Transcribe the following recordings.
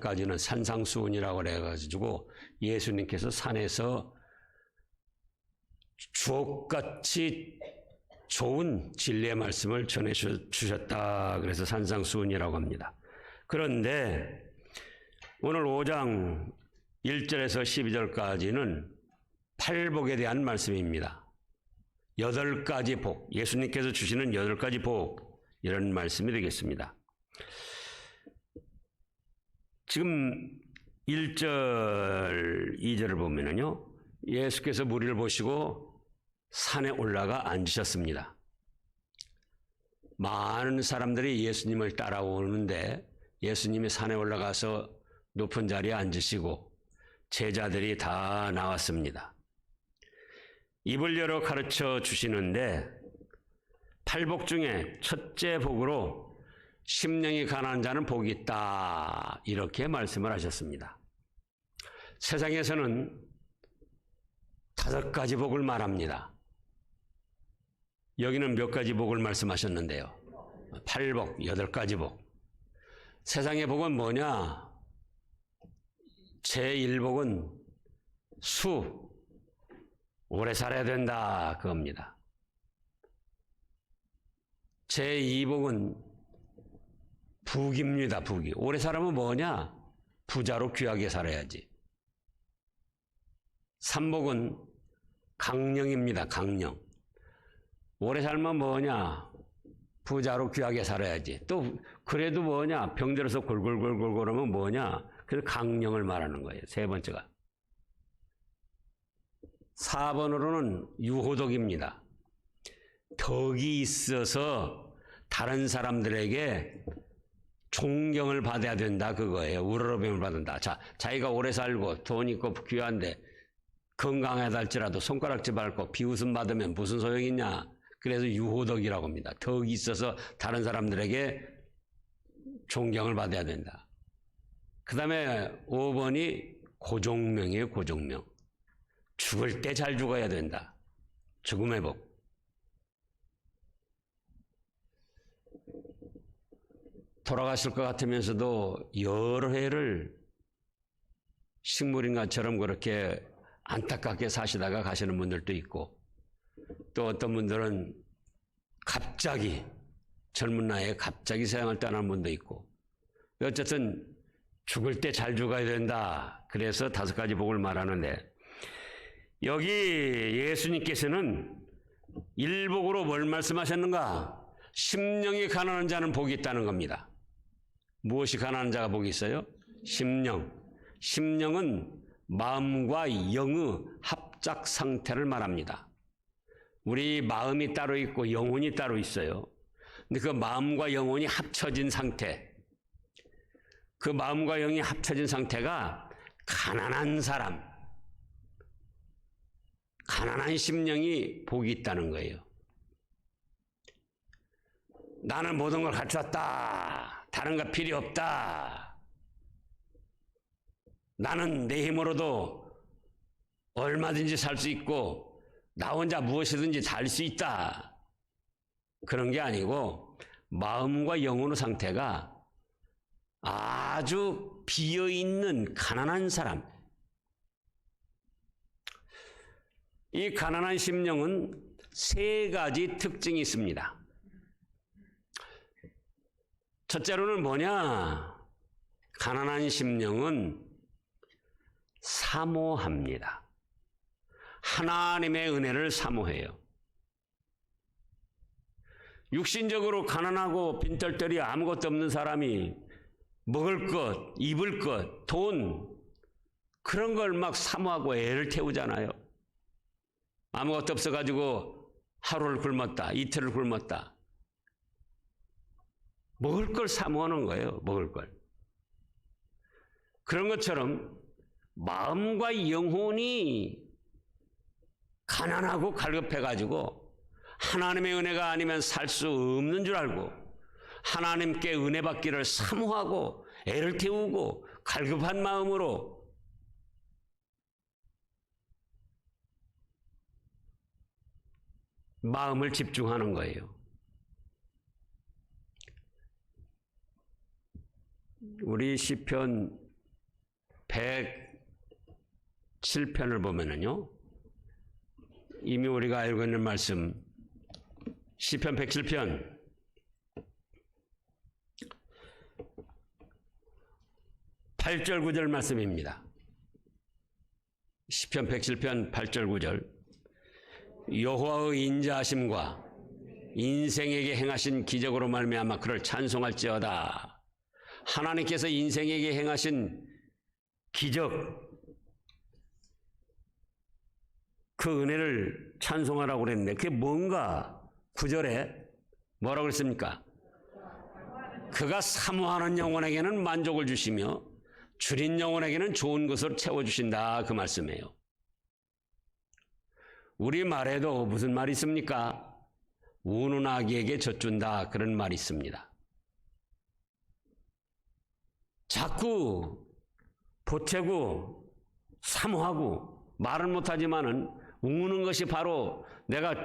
2절까지는 산상수훈이라고 그래가지고 예수님께서 산에서 주옥같이 좋은 진리의 말씀을 전해주셨다. 그래서 산상수훈이라고 합니다. 그런데 오늘 5장 1절에서 12절까지는 팔복에 대한 말씀입니다. 8가지 복, 예수님께서 주시는 8가지 복, 이런 말씀이 되겠습니다. 지금 1절, 2절을 보면은요, 예수께서 무리를 보시고 산에 올라가 앉으셨습니다. 많은 사람들이 예수님을 따라오는데 예수님이 산에 올라가서 높은 자리에 앉으시고 제자들이 다 나왔습니다. 입을 열어 가르쳐 주시는데 팔복 중에 첫째 복으로 심령이 가난한 자는 복이 있다, 이렇게 말씀을 하셨습니다. 세상에서는 5가지 복을 말합니다. 여기는 몇 가지 복을 말씀하셨는데요. 8복, 8가지 복. 세상의 복은 뭐냐? 제1복은 오래 살아야 된다, 그겁니다. 제2복은 부귀입니다, 부귀. 오래 살면 뭐냐? 부자로 귀하게 살아야지. 3복은 강령입니다, 강령. 오래 살면 뭐냐? 부자로 귀하게 살아야지. 또 그래도 뭐냐? 병들어서 골골골골 하면 뭐냐? 그래서 강령을 말하는 거예요. 3번째가. 4번으로는 유호덕입니다. 덕이 있어서 다른 사람들에게 존경을 받아야 된다, 그거예요. 우러러빔을 받는다. 자, 자기가 오래 살고 돈 있고 귀한데 건강하다 할지라도 손가락질 밟고 비웃음 받으면 무슨 소용이 있냐? 그래서 유호덕이라고 합니다. 덕이 있어서 다른 사람들에게 존경을 받아야 된다. 그 다음에 5번이 고종명이에요, 고종명. 죽을 때 잘 죽어야 된다. 죽음의 복. 돌아가실 것 같으면서도 여러 해를 식물인간처럼 그렇게 안타깝게 사시다가 가시는 분들도 있고, 또 어떤 분들은 갑자기 젊은 나이에 갑자기 세상을 떠나는 분도 있고, 어쨌든 죽을 때 잘 죽어야 된다. 그래서 5가지 복을 말하는데, 여기 예수님께서는 1복으로 뭘 말씀하셨는가? 심령이 가난한 자는 복이 있다는 겁니다. 무엇이 가난한 자가 복이 있어요? 심령. 심령은 마음과 영의 합작 상태를 말합니다. 우리 마음이 따로 있고 영혼이 따로 있어요. 근데 그 마음과 영혼이 합쳐진 상태, 그 마음과 영이 합쳐진 상태가 가난한 사람, 가난한 심령이 복이 있다는 거예요. 나는 모든 걸 갖췄다. 다른 거 필요 없다. 나는 내 힘으로도 얼마든지 살 수 있고 나 혼자 무엇이든지 잘 수 있다. 그런 게 아니고 마음과 영혼의 상태가 아주 비어있는 가난한 사람. 이 가난한 심령은 3가지 특징이 있습니다. 첫째로는 뭐냐? 가난한 심령은 사모합니다. 하나님의 은혜를 사모해요. 육신적으로 가난하고 빈털터리 아무것도 없는 사람이 먹을 것, 입을 것, 돈, 그런 걸 막 사모하고 애를 태우잖아요. 아무것도 없어가지고 하루를 굶었다, 이틀을 굶었다. 먹을 걸 사모하는 거예요, 먹을 걸. 그런 것처럼 마음과 영혼이 가난하고 갈급해가지고 하나님의 은혜가 아니면 살 수 없는 줄 알고 하나님께 은혜 받기를 사모하고 애를 태우고 갈급한 마음으로 마음을 집중하는 거예요. 우리 시편 107편을 보면은요, 이미 우리가 알고 있는 말씀, 시편 107편 8절 9절 말씀입니다. 시편 107편 8절 9절. 여호와의 인자하심과 인생에게 행하신 기적으로 말미암아 그를 찬송할지어다. 하나님께서 인생에게 행하신 기적, 그 은혜를 찬송하라고 그랬는데 그게 뭔가 9절에 뭐라고 그랬습니까? 그가 사모하는 영혼에게는 만족을 주시며 줄인 영혼에게는 좋은 것으로 채워주신다, 그 말씀이에요. 우리 말에도 무슨 말이 있습니까? 우는 아기에게 젖준다, 그런 말이 있습니다. 자꾸 보채고 사모하고 말은 못하지만은 우는 것이 바로 내가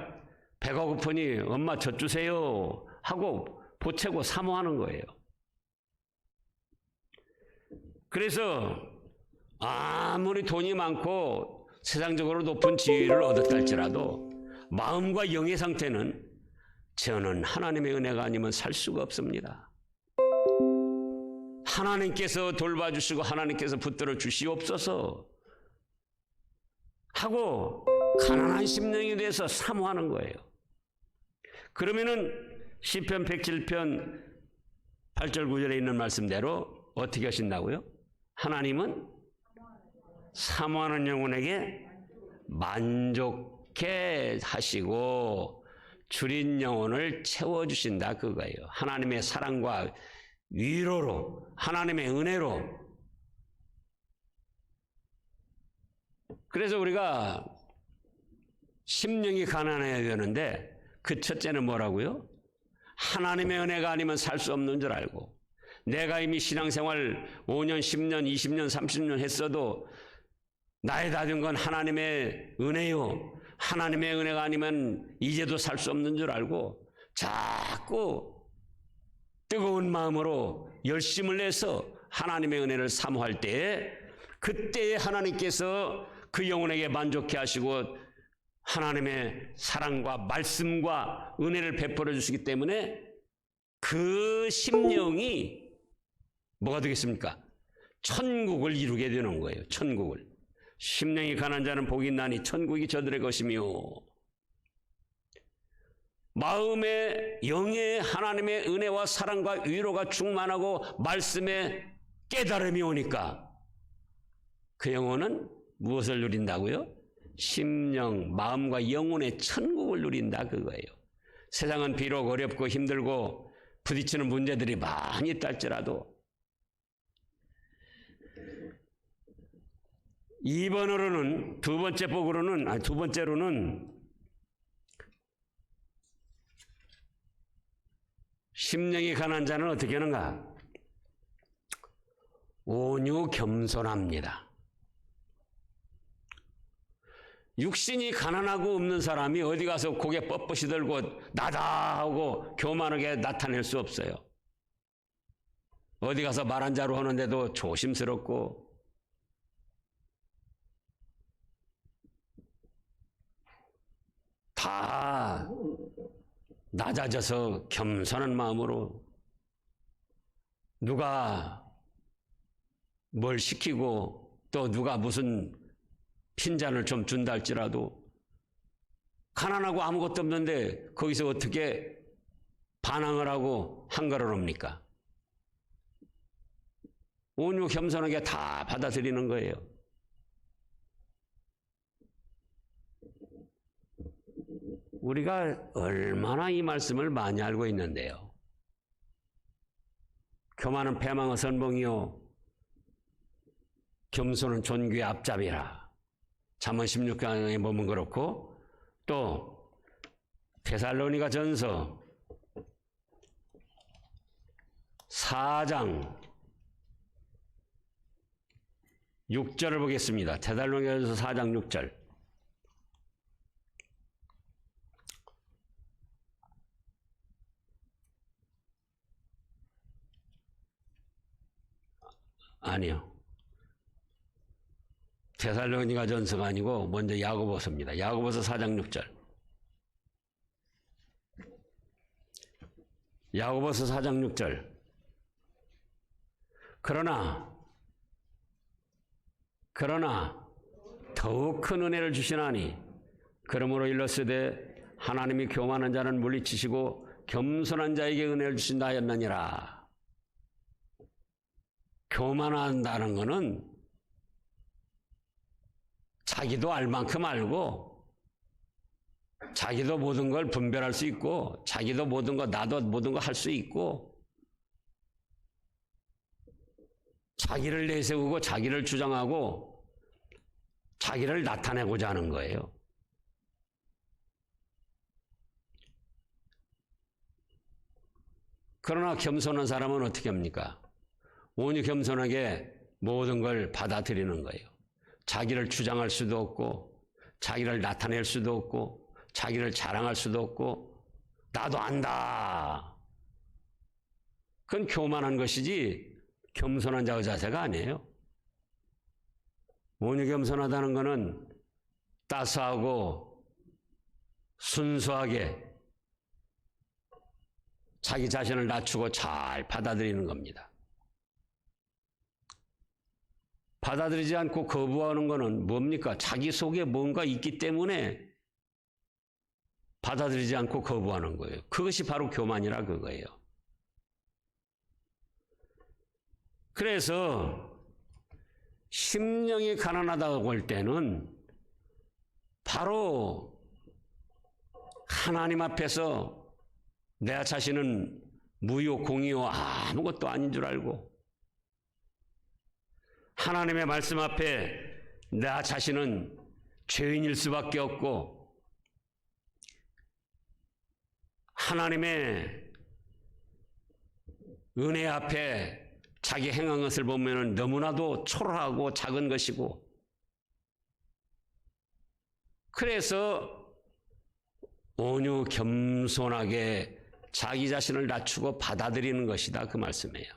배가 고프니 엄마 젖주세요 하고 보채고 사모하는 거예요. 그래서 아무리 돈이 많고 세상적으로 높은 지위를 얻었다 할지라도 마음과 영의 상태는 저는 하나님의 은혜가 아니면 살 수가 없습니다. 하나님께서 돌봐주시고 하나님께서 붙들어 주시옵소서 하고 가난한 심령에 대해서 사모하는 거예요. 그러면은 시편 107편 8절 9절에 있는 말씀대로 어떻게 하신다고요? 하나님은 사모하는 영혼에게 만족해 하시고 줄인 영혼을 채워주신다, 그거예요. 하나님의 사랑과 위로로, 하나님의 은혜로. 그래서 우리가 심령이 가난해야 되는데 그 첫째는 뭐라고요? 하나님의 은혜가 아니면 살 수 없는 줄 알고, 내가 이미 신앙생활 5년, 10년, 20년, 30년 했어도 나의 다 된 건 하나님의 은혜요. 하나님의 은혜가 아니면 이제도 살 수 없는 줄 알고 자꾸 뜨거운 마음으로 열심을 내서 하나님의 은혜를 사모할 때에 그때에 하나님께서 그 영혼에게 만족해 하시고 하나님의 사랑과 말씀과 은혜를 베풀어 주시기 때문에 그 심령이 뭐가 되겠습니까? 천국을 이루게 되는 거예요. 천국을. 심령이 가난한 자는 복이 있나니 천국이 저들의 것이며, 마음의 영의 하나님의 은혜와 사랑과 위로가 충만하고 말씀에 깨달음이 오니까 그 영혼은 무엇을 누린다고요? 심령, 마음과 영혼의 천국을 누린다, 그거예요. 세상은 비록 어렵고 힘들고 부딪히는 문제들이 많이 있다 할지라도 2번으로는, 두 번째로는 심령이 가난한 자는 어떻게 하는가? 온유 겸손합니다. 육신이 가난하고 없는 사람이 어디 가서 고개 뻣뻣이 들고 나다 하고 교만하게 나타낼 수 없어요. 어디 가서 말 한 자루 하는데도 조심스럽고, 다 낮아져서 겸손한 마음으로 누가 뭘 시키고 또 누가 무슨 핀잔을 좀 준다 할지라도 가난하고 아무것도 없는데 거기서 어떻게 반항을 하고 한가를 합니까? 온유 겸손하게 다 받아들이는 거예요. 우리가 얼마나 이 말씀을 많이 알고 있는데요. 교만은 패망의 선봉이요 겸손은 존귀의 앞잡이라. 잠언 16강에 보면 그렇고, 또 데살로니가 전서 4장 6절을 보겠습니다. 데살로니가 전서 4장 6절. 아니요. 데살로니가 전서가 아니고 먼저 야고보서입니다. 야고보서 4장 6절. 야고보서 4장 6절. 그러나 더욱 큰 은혜를 주시나니 그러므로 일렀으되 하나님이 교만한 자는 물리치시고 겸손한 자에게 은혜를 주신다 하였느니라. 교만한다는 것은 자기도 알 만큼 알고 자기도 모든 걸 분별할 수 있고 자기도 모든 거 나도 모든 거 할 수 있고 자기를 내세우고 자기를 주장하고 자기를 나타내고자 하는 거예요. 그러나 겸손한 사람은 어떻게 합니까? 온유 겸손하게 모든 걸 받아들이는 거예요. 자기를 주장할 수도 없고 자기를 나타낼 수도 없고 자기를 자랑할 수도 없고 나도 안다. 그건 교만한 것이지 겸손한 자의 자세가 아니에요. 온유 겸손하다는 것은 따스하고 순수하게 자기 자신을 낮추고 잘 받아들이는 겁니다. 받아들이지 않고 거부하는 것은 뭡니까? 자기 속에 뭔가 있기 때문에 받아들이지 않고 거부하는 거예요. 그것이 바로 교만이라 그거예요. 그래서 심령이 가난하다고 할 때는 바로 하나님 앞에서 내 자신은 무요 공이요 아무것도 아닌 줄 알고 하나님의 말씀 앞에 나 자신은 죄인일 수밖에 없고 하나님의 은혜 앞에 자기 행한 것을 보면 너무나도 초라하고 작은 것이고 그래서 온유 겸손하게 자기 자신을 낮추고 받아들이는 것이다 그 말씀이에요.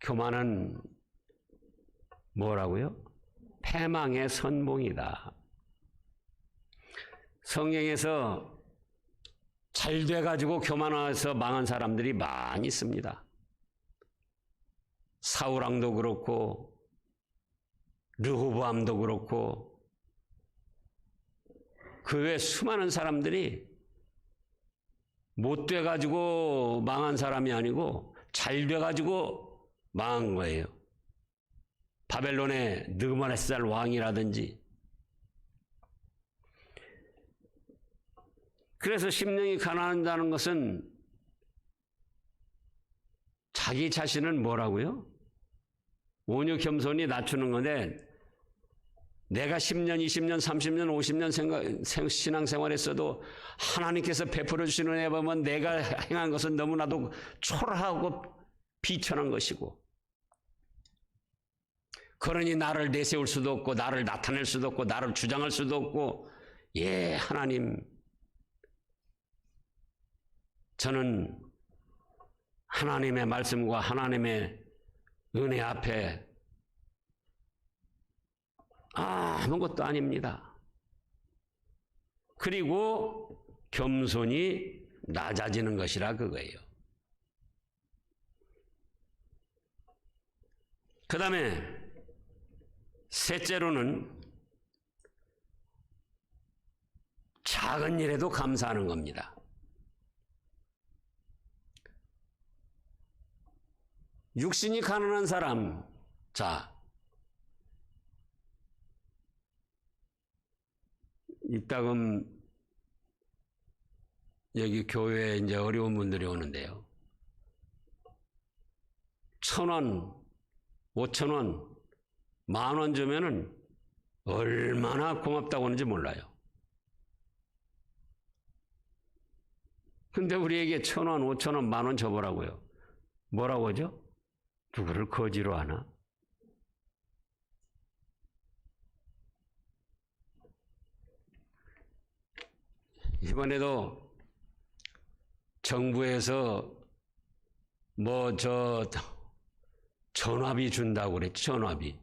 교만은 뭐라고요? 패망의 선봉이다. 성경에서 잘 돼가지고 교만해서 망한 사람들이 많이 있습니다. 사울왕도 그렇고 르호보암도 그렇고 그 외 수많은 사람들이 못 돼가지고 망한 사람이 아니고 잘 돼가지고 망한 거예요. 바벨론의 느부갓네살 왕이라든지. 그래서 심령이 가난하다는 것은 자기 자신은 뭐라고요? 온유 겸손히 낮추는 건데 내가 10년, 20년, 30년, 50년 신앙생활했어도 하나님께서 베풀어 주시는 은혜 보면 내가 행한 것은 너무나도 초라하고 비천한 것이고 그러니 나를 내세울 수도 없고 나를 나타낼 수도 없고 나를 주장할 수도 없고 예 하나님 저는 하나님의 말씀과 하나님의 은혜 앞에 아무것도 아닙니다. 그리고 겸손히 낮아지는 것이라 그거예요. 그 다음에 셋째로는 작은 일에도 감사하는 겁니다. 육신이 가난한 사람, 자, 이따금 여기 교회에 이제 어려운 분들이 오는데요. 1,000원, 5,000원, 10,000원 주면은 얼마나 고맙다고 하는지 몰라요. 근데 우리에게 1,000원, 5,000원, 10,000원 줘보라고요. 뭐라고 하죠? 누구를 거지로 하나? 이번에도 정부에서 전화비 준다고 그랬지, 전화비.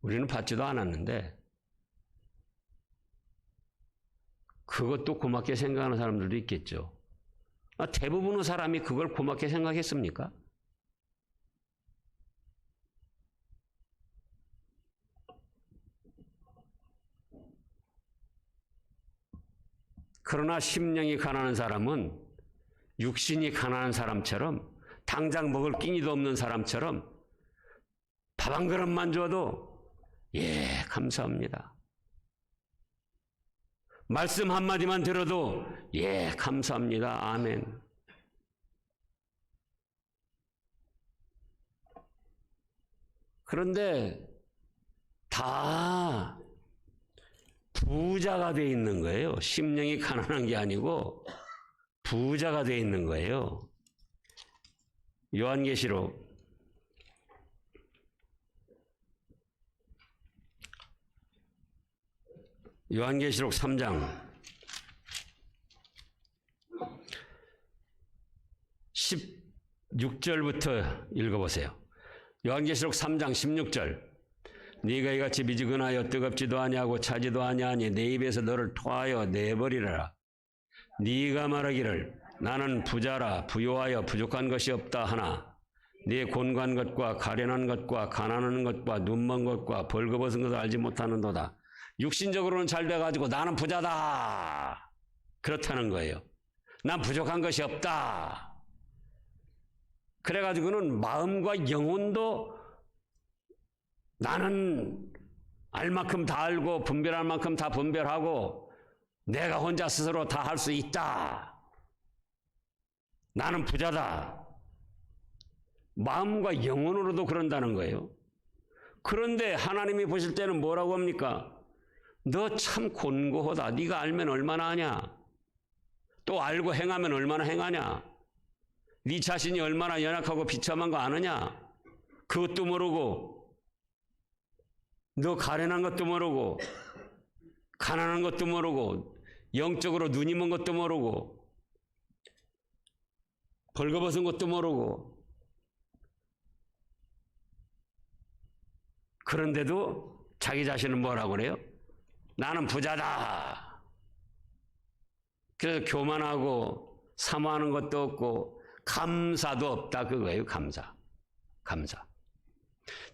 우리는 받지도 않았는데, 그것도 고맙게 생각하는 사람들도 있겠죠. 대부분의 사람이 그걸 고맙게 생각했습니까? 그러나 심령이 가난한 사람은 육신이 가난한 사람처럼 당장 먹을 끼니도 없는 사람처럼 밥 한 그릇만 줘도 예, 감사합니다. 말씀 한마디만 들어도 예, 감사합니다. 아멘. 그런데 다 부자가 돼 있는 거예요. 심령이 가난한 게 아니고 부자가 돼 있는 거예요. 요한계시록 3장 16절부터 읽어보세요. 요한계시록 3장 16절. 네가 이같이 미지근하여 뜨겁지도 아니하고 차지도 아니하니 내 입에서 너를 토하여 내버리라. 네가 말하기를 나는 부자라 부요하여 부족한 것이 없다 하나 네 곤고한 것과 가련한 것과 가난한 것과 눈먼 것과 벌거벗은 것을 알지 못하는도다. 육신적으로는 잘 돼가지고 나는 부자다 그렇다는 거예요. 난 부족한 것이 없다. 그래가지고는 마음과 영혼도 나는 알 만큼 다 알고 분별할 만큼 다 분별하고 내가 혼자 스스로 다 할 수 있다. 나는 부자다. 마음과 영혼으로도 그런다는 거예요. 그런데 하나님이 보실 때는 뭐라고 합니까? 너 참 곤고하다. 네가 알면 얼마나 하냐? 또 알고 행하면 얼마나 행하냐? 네 자신이 얼마나 연약하고 비참한 거 아느냐? 그것도 모르고 너 가련한 것도 모르고 가난한 것도 모르고 영적으로 눈이 먼 것도 모르고 벌거벗은 것도 모르고 그런데도 자기 자신은 뭐라고 그래요? 나는 부자다. 그래서 교만하고 사모하는 것도 없고 감사도 없다 그거예요. 감사.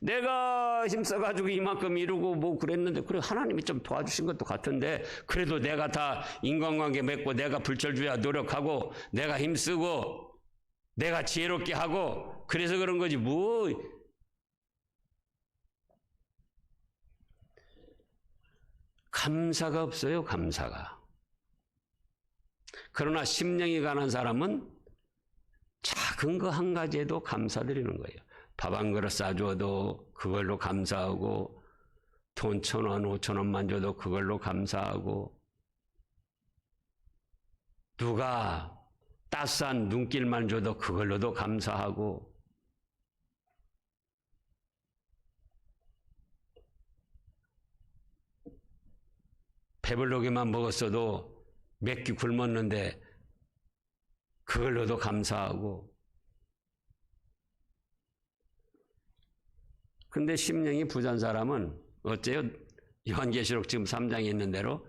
내가 힘써가지고 이만큼 이루고 뭐 그랬는데 그래 하나님이 좀 도와주신 것도 같은데 그래도 내가 다 인간관계 맺고 내가 불철주야 노력하고 내가 힘쓰고 내가 지혜롭게 하고 그래서 그런 거지 뭐. 감사가 없어요. 감사가. 그러나 심령이 가난 사람은 작은 거 한 가지에도 감사드리는 거예요. 밥 한 그릇 싸줘도 그걸로 감사하고 돈 1,000원, 5,000원만 줘도 그걸로 감사하고 누가 따스한 눈길만 줘도 그걸로도 감사하고 배불르게만 먹었어도 몇 끼 굶었는데 그걸로도 감사하고 근데 심령이 부자인 사람은 어째요? 요한계시록 지금 3장에 있는 대로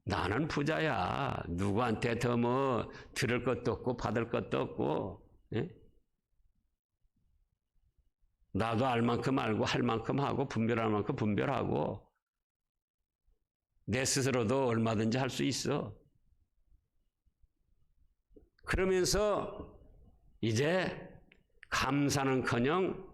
나는 부자야. 누구한테 더 뭐 들을 것도 없고 받을 것도 없고 예? 나도 알 만큼 알고 할 만큼 하고 분별할 만큼 분별하고 내 스스로도 얼마든지 할 수 있어. 그러면서 이제 감사는커녕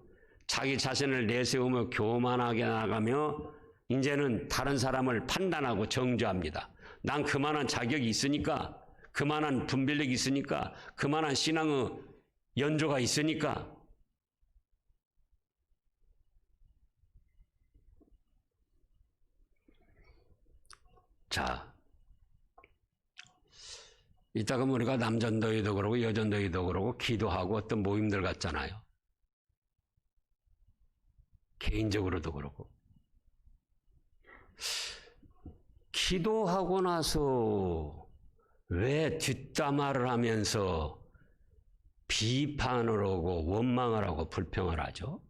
자기 자신을 내세우며 교만하게 나가며 이제는 다른 사람을 판단하고 정죄합니다. 난 그만한 자격이 있으니까, 그만한 분별력이 있으니까, 그만한 신앙의 연조가 있으니까. 자, 이따가 우리가 남전도회도 그러고 여전도회도 그러고 기도하고 어떤 모임들 같잖아요. 개인적으로도 그러고. 기도하고 나서 왜 뒷담화를 하면서 비판을 하고 원망을 하고 불평을 하죠?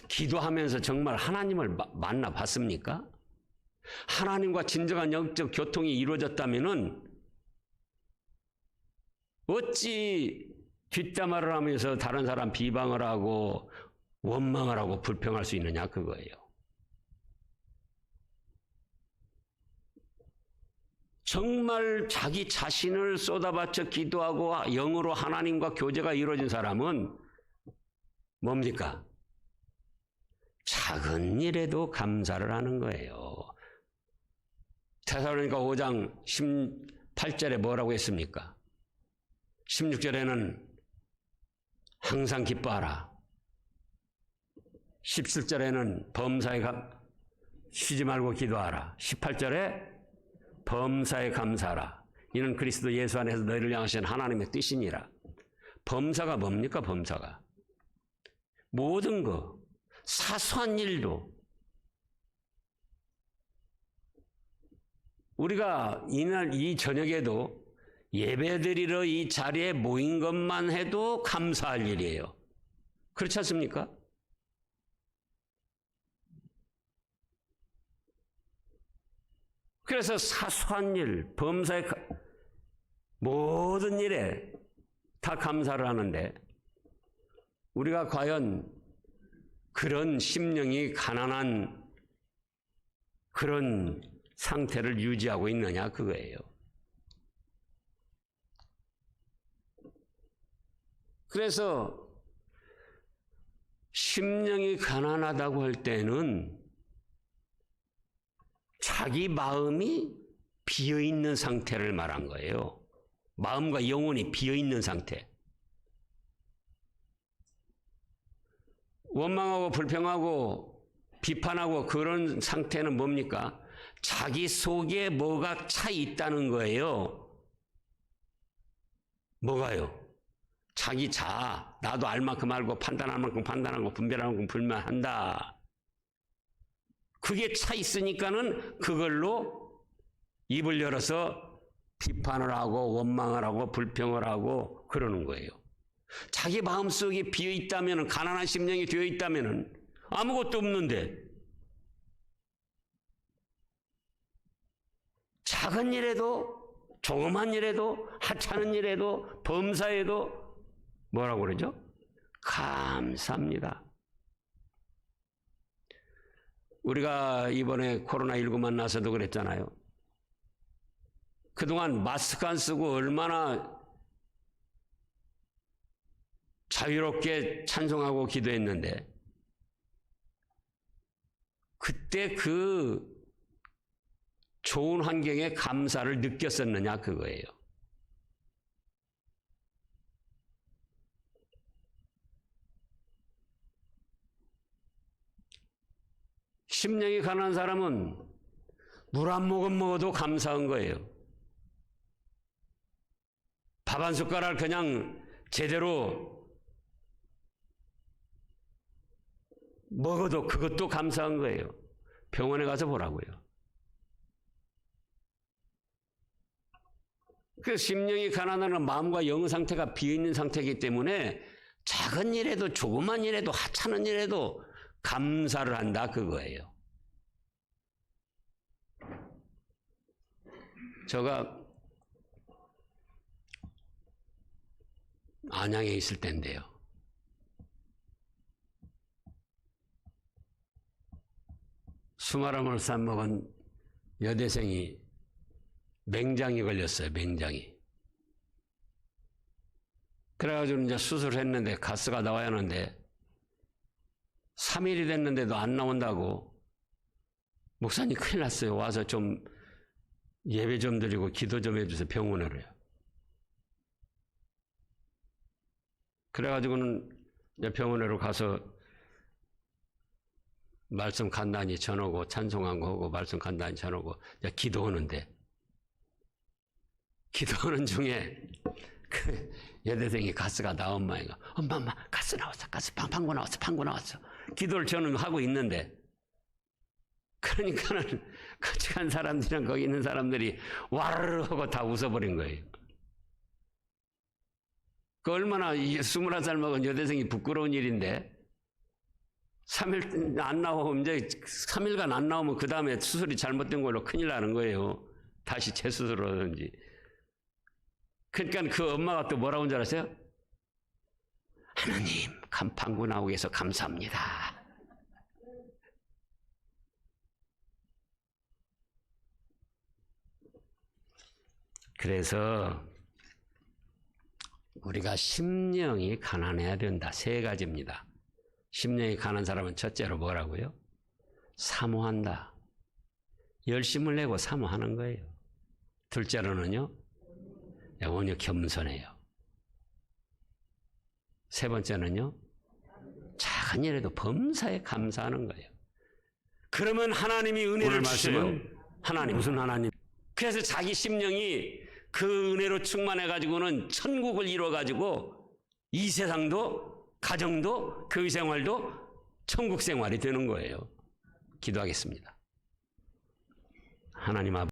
기도하면서 정말 하나님을 만나 봤습니까? 하나님과 진정한 영적 교통이 이루어졌다면은 어찌 뒷담화를 하면서 다른 사람 비방을 하고 원망을 하고 불평할 수 있느냐 그거예요. 정말 자기 자신을 쏟아바쳐 기도하고 영으로 하나님과 교제가 이루어진 사람은 뭡니까? 작은 일에도 감사를 하는 거예요. 데살로니가 5장 18절에 뭐라고 했습니까? 16절에는 항상 기뻐하라. 17절에는 범사에 쉬지 말고 기도하라. 18절에 범사에 감사하라. 이는 그리스도 예수 안에서 너희를 향하신 하나님의 뜻이니라. 범사가 뭡니까? 범사가 모든 거, 사소한 일도 우리가 이날 이 저녁에도 예배드리러 이 자리에 모인 것만 해도 감사할 일이에요. 그렇지 않습니까? 그래서 사소한 일, 범사의 모든 일에 다 감사를 하는데 우리가 과연 그런 심령이 가난한 그런 상태를 유지하고 있느냐 그거예요. 그래서 심령이 가난하다고 할 때는 자기 마음이 비어있는 상태를 말한 거예요. 마음과 영혼이 비어있는 상태. 원망하고 불평하고 비판하고 그런 상태는 뭡니까? 자기 속에 뭐가 차 있다는 거예요. 뭐가요? 자기 자아, 나도 알 만큼 알고 판단할 만큼 판단하고 분별할 만큼 분별한다. 그게 차 있으니까는 그걸로 입을 열어서 비판을 하고 원망을 하고 불평을 하고 그러는 거예요. 자기 마음속에 비어 있다면, 가난한 심령이 되어 있다면 아무것도 없는데 작은 일에도, 조그만 일에도, 하찮은 일에도, 범사에도 뭐라고 그러죠? 감사합니다. 우리가 이번에 코로나19 만나서도 그랬잖아요. 그동안 마스크 안 쓰고 얼마나 자유롭게 찬송하고 기도했는데 그때 그 좋은 환경에 감사를 느꼈었느냐 그거예요. 심령이 가난한 사람은 물 한 모금 먹어도 감사한 거예요. 밥 한 숟가락 그냥 제대로 먹어도 그것도 감사한 거예요. 병원에 가서 보라고요. 그 심령이 가난한 마음과 영 상태가 비어있는 상태이기 때문에 작은 일에도 조그만 일에도 하찮은 일에도 감사를 한다 그거예요. 제가 안양에 있을 때인데요. 수마람을 싸먹은 여대생이 맹장이 걸렸어요. 맹장이. 그래가지고 이제 수술을 했는데 가스가 나와야 하는데 3일이 됐는데도 안 나온다고 목사님 큰일 났어요. 와서 좀 예배 좀 드리고 기도 좀 해주세요. 병원으로요. 그래가지고는 이제 병원으로 가서 말씀 간단히 전하고 찬송한 거 하고 말씀 간단히 전하고 이제 기도하는데 기도하는 중에 그 여대생이 가스가 나온 모양이가 엄마 가스 나왔어. 가스 방구 나왔어. 기도를 저는 하고 있는데 그러니까는 같이 간 사람들이랑 거기 있는 사람들이 와르르 하고 다 웃어버린 거예요. 그 얼마나 21살 먹은 여대생이 부끄러운 일인데 3일 안 나오면 이제 3일간 안 나오면 그 다음에 수술이 잘못된 걸로 큰일 나는 거예요. 다시 재수술하든지. 그러니까 그 엄마가 또 뭐라고 한 줄 아세요? 하나님, 간판구 나오게 해서 감사합니다. 그래서 우리가 심령이 가난해야 된다. 세 가지입니다. 심령이 가난한 사람은 첫째로 뭐라고요? 사모한다. 열심을 내고 사모하는 거예요. 둘째로는요, 온유 겸손해요. 세 번째는요, 작은 일에도 범사에 감사하는 거예요. 그러면 하나님이 은혜를 주시면 하나님, 무슨 하나님? 그래서 자기 심령이 그 은혜로 충만해가지고는 천국을 이뤄가지고 이 세상도 가정도 교회 생활도 천국 생활이 되는 거예요. 기도하겠습니다. 하나님 아버지.